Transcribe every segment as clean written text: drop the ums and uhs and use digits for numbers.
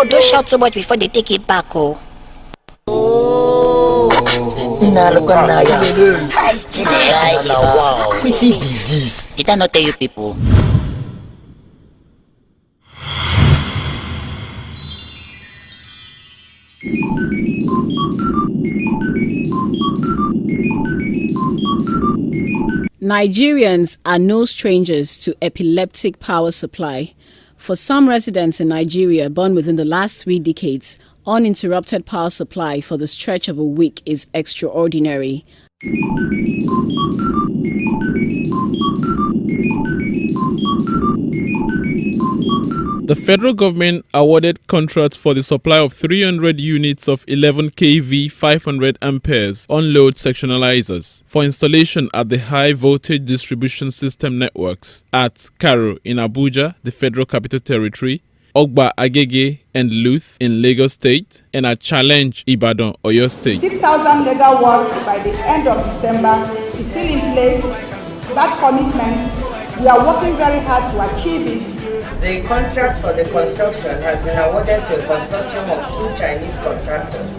Don't shout so much before they take it back, oh. Wow. What is this? Did I not tell you people? Nigerians are no strangers to epileptic power supply. For some residents in Nigeria born within the last 3 decades, uninterrupted power supply for the stretch of a week is extraordinary. The federal government awarded contracts for the supply of 300 units of 11 kV 500 amperes on-load sectionalizers for installation at the high voltage distribution system networks at Karo in Abuja, the Federal Capital Territory, Ogba Agege and Luth in Lagos State, and at Challenge Ibadan, Oyo State. 6,000 megawatts by the end of December is still in place. That commitment, we are working very hard to achieve it. The contract for the construction has been awarded to a consortium of 2 Chinese contractors,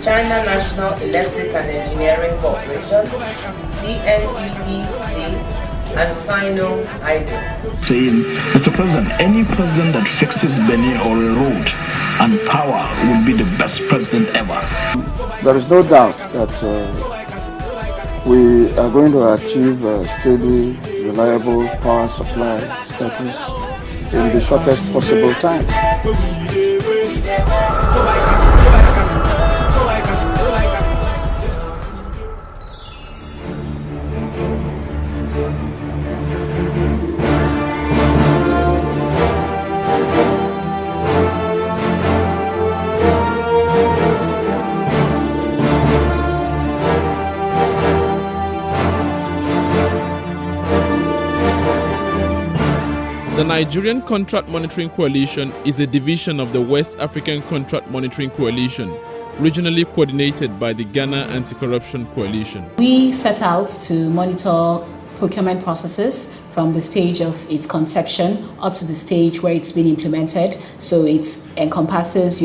China National Electric and Engineering Corporation, CNEEC, and Sino-Hydro. Saying, Mr. President, any president that fixes Benin or a road and power will be the best president ever. There is no doubt that we are going to achieve a steady, reliable power supply status in the shortest possible time. The Nigerian Contract Monitoring Coalition is a division of the West African Contract Monitoring Coalition, regionally coordinated by the Ghana Anti-Corruption Coalition. We set out to monitor procurement processes from the stage of its conception up to the stage where it's been implemented. So it encompasses,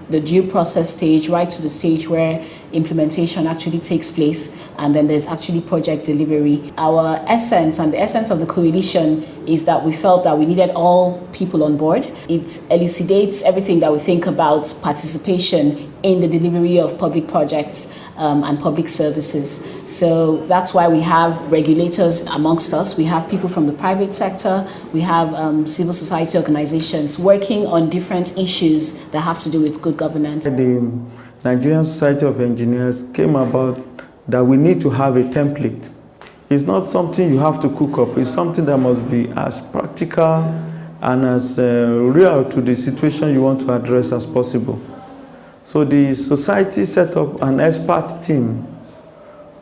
the due process stage right to the stage where implementation actually takes place, and then there's actually project delivery. Our essence and the essence of the coalition is that we felt that we needed all people on board. It elucidates everything that we think about participation in the delivery of public projects and public services. So that's why we have regulators amongst us. We have people from the private sector. We have civil society organizations working on different issues that have to do with good governance. The Nigerian Society of Engineers came about that we need to have a template. It's not something you have to cook up. It's something that must be as practical and as real to the situation you want to address as possible. So the society set up an expert team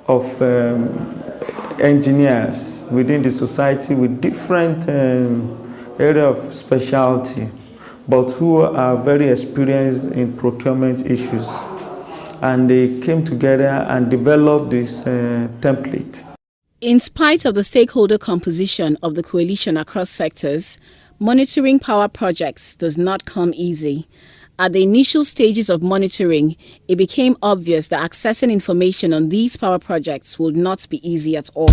of engineers within the society with different area of specialty, but who are very experienced in procurement issues. And they came together and developed this template. In spite of the stakeholder composition of the coalition across sectors, monitoring power projects does not come easy. At the initial stages of monitoring, it became obvious that accessing information on these power projects would not be easy at all.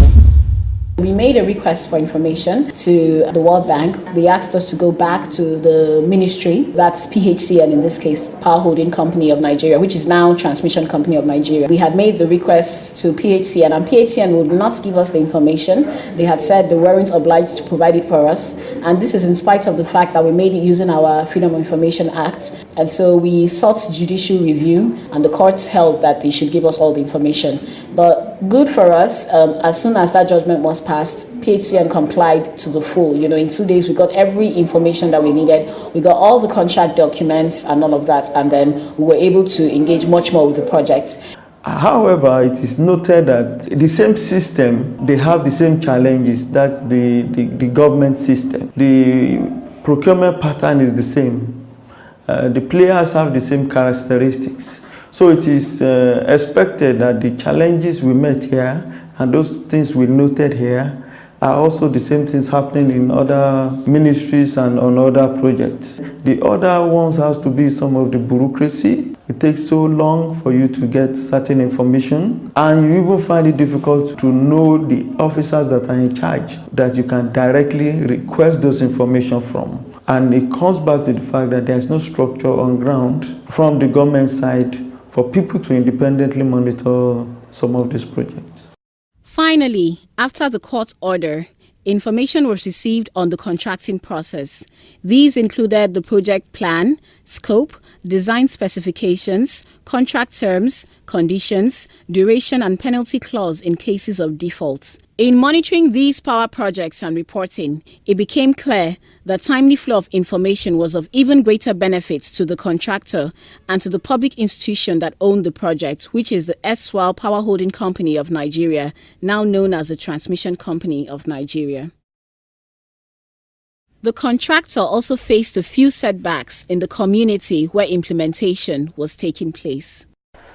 We made a request for information to the World Bank. They asked us to go back to the ministry, that's PHCN in this case, Power Holding Company of Nigeria, which is now Transmission Company of Nigeria. We had made the request to PHCN, and PHCN would not give us the information. They had said they weren't obliged to provide it for us, and this is in spite of the fact that we made it using our Freedom of Information Act. And so we sought judicial review, and the courts held that they should give us all the information. But good for us, as soon as that judgment was passed, PHCN complied to the full. In 2 days, we got every information that we needed. We got all the contract documents and all of that, and then we were able to engage much more with the project. However, it is noted that the same system, they have the same challenges. That's the government system. The procurement pattern is the same. The players have the same characteristics. So it is expected that the challenges we met here and those things we noted here are also the same things happening in other ministries and on other projects. The other ones has to be some of the bureaucracy. It takes so long for you to get certain information, and you even find it difficult to know the officers that are in charge that you can directly request those information from. And it comes back to the fact that there is no structure on ground from the government side for people to independently monitor some of these projects. Finally, after the court order, information was received on the contracting process. These included the project plan, scope, design specifications, contract terms, conditions, duration and penalty clause in cases of default. In monitoring these power projects and reporting, it became clear that timely flow of information was of even greater benefits to the contractor and to the public institution that owned the project, which is the erstwhile Power Holding Company of Nigeria, now known as the Transmission Company of Nigeria. The contractor also faced a few setbacks in the community where implementation was taking place.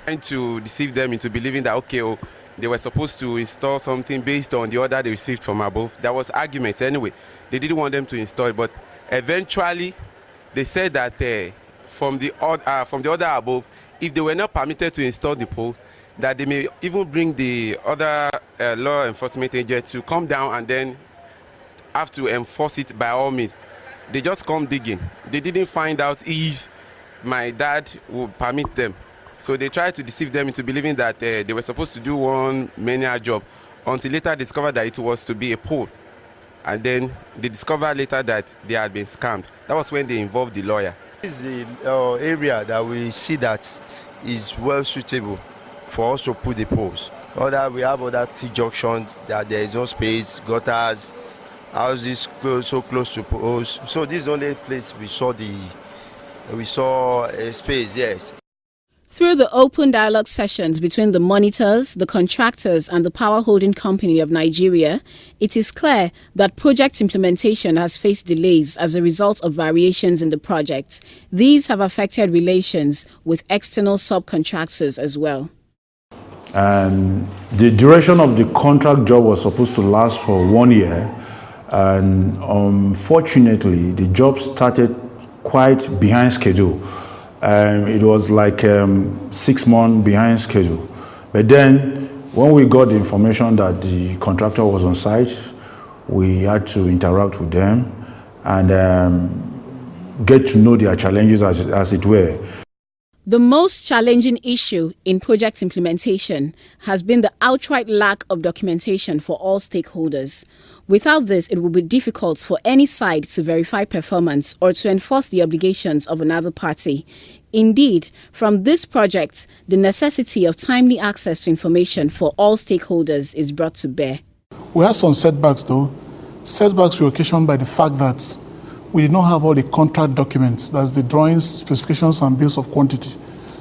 Trying to deceive them into believing that, they were supposed to install something based on the order they received from above. There was argument anyway. They didn't want them to install it, but eventually they said that from the order above, if they were not permitted to install the pole, that they may even bring the other law enforcement agent to come down and then have to enforce it by all means. They just come digging. They didn't find out if my dad would permit them. So they tried to deceive them into believing that they were supposed to do one manual job, until later discovered that it was to be a pole. And then they discovered later that they had been scammed. That was when they involved the lawyer. This is the area that we see that is well suitable for us to put the poles. We have other T-junctions that there is no space, gutters, houses so close to poles. So this is the only place we saw a space, yes. Through the open dialogue sessions between the monitors, the contractors and the Power Holding Company of Nigeria, it is clear that project implementation has faced delays as a result of variations in the project. These have affected relations with external subcontractors as well. The duration of the contract job was supposed to last for 1 year, and unfortunately the job started quite behind schedule. It was like 6 months behind schedule. But then when we got the information that the contractor was on site, we had to interact with them and get to know their challenges as it were. The most challenging issue in project implementation has been the outright lack of documentation for all stakeholders. Without this, it will be difficult for any side to verify performance or to enforce the obligations of another party. Indeed, from this project, the necessity of timely access to information for all stakeholders is brought to bear. We had some setbacks though. Setbacks were occasioned by the fact that we did not have all the contract documents, that's the drawings, specifications and bills of quantity.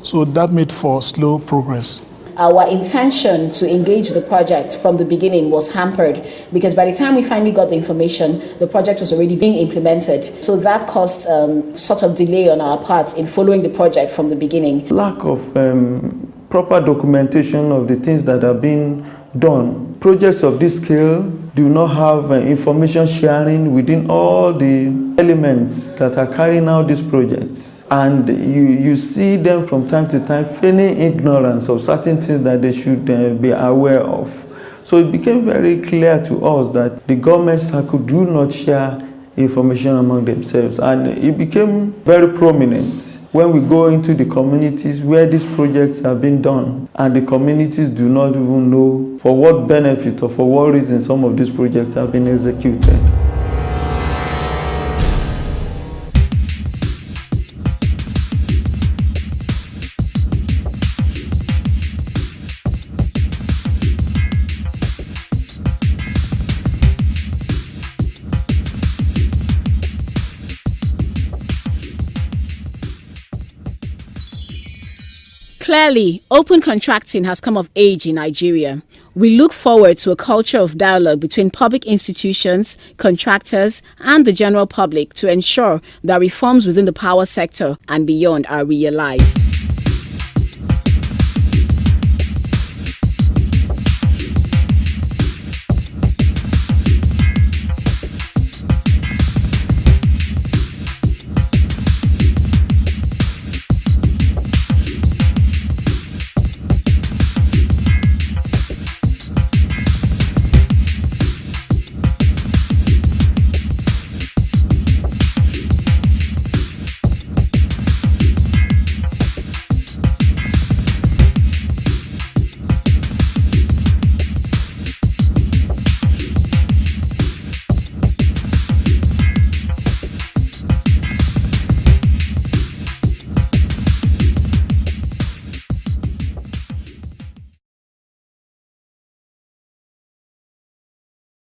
So that made for slow progress. Our intention to engage the project from the beginning was hampered because by the time we finally got the information, the project was already being implemented. So that caused sort of delay on our part in following the project from the beginning. Lack of proper documentation of the things that are being done. Projects of this scale do not have information sharing within all the elements that are carrying out these projects. And you see them from time to time feigning ignorance of certain things that they should be aware of. So it became very clear to us that the government circle do not share information among themselves. And it became very prominent when we go into the communities where these projects have been done, and the communities do not even know for what benefit or for what reason some of these projects have been executed. Clearly, open contracting has come of age in Nigeria. We look forward to a culture of dialogue between public institutions, contractors, and the general public to ensure that reforms within the power sector and beyond are realized.